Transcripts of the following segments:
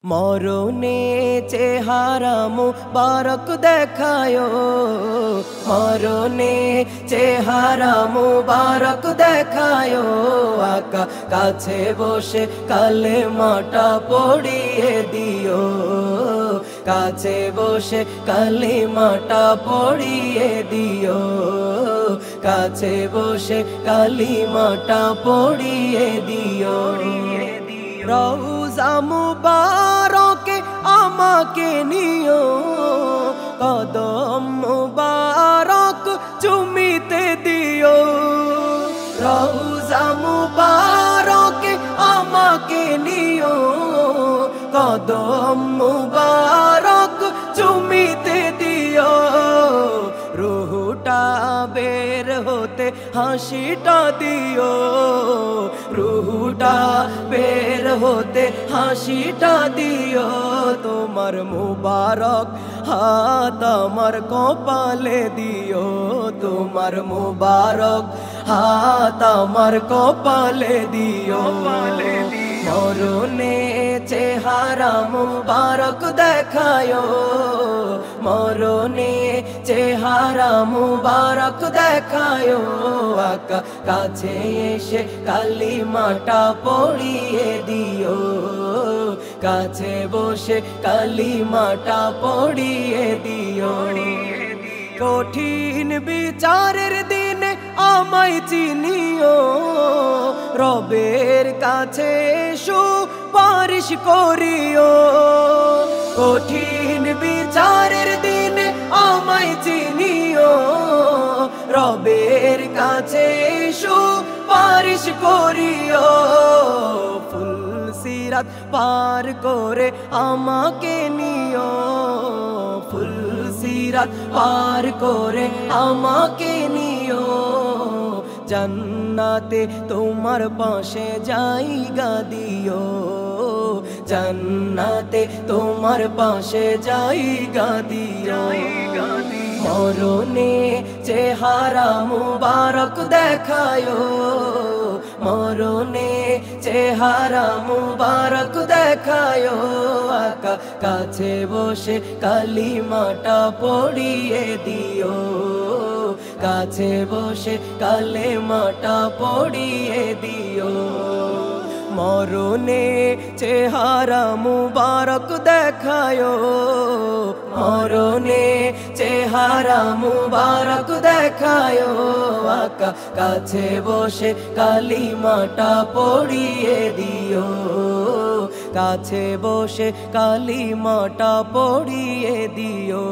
মরণে চেহারা মুবারক দেখায়ো, মরণে চেহারা মুবারক দেখায়ো। আকা কাছে বসে কালেমাটা পড়িয়ে দিও, কাছে বসে কালিমাটা পড়িয়ে দিও, কাছে বসে কালিমাটা পড়িয়ে দিও। রওজা মুবারকে আমাকে নিও, কদম মুবারক চুমিতে দিও। রওজা মুবারকে আমাকে নিও, কদম মুবারক চুমিতে দিও। রুহটা বের হতে হাসিটা দিও, রুহটা বের হতে হাসিটা দিও। তোমার মুবারক হাত আমার কপালে দিও, তোমার মুবারক হাত আমার কপালে দিও। মরণে চেহারা মুবারক দেখায়ো, মরণে চেহারা মুবারক দেখায়ো। আকা কাছে এসে কালিমাটা পড়িয়ে দিও, কাছে বসে কালিমাটা পড়িয়ে দিও। কঠিন বিচারের দিনে আমায় চিনিও, রবের কাছে সুপারিশ করিও। কঠিন বিচারের দিনে আমায় চিনিও, রবের কাছে সুপারিশ করিও। ফুল সিরাত পার করে আমাকে নিও, ফুল সিরাত পার করে আমাকে নিও। জান্নাতে তোমার পাশে জায়গা দিও, জান্নাতে তোমার পাশে জায়গা দিও। মরণে চেহারা মুবারক দেখায়ো, মরণে চেহারা মুবারক দেখায়ো। আকা কাছে বসে কালিমাটা পড়িয়ে দিও, কাছে বসে কালেমাটা পড়িয়ে দিও। মরণে চেহারা মুবারক দেখায়ো, মরণে চেহারা মুবারক দেখায়ো। আকা কাছে বসে কালিমাটা পড়িয়ে দিও, কাছে বসে কালিমাটা পড়িয়ে দিও।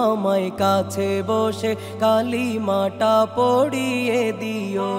আমায় কাছে বসে কালিমাটা পড়িয়ে দিও।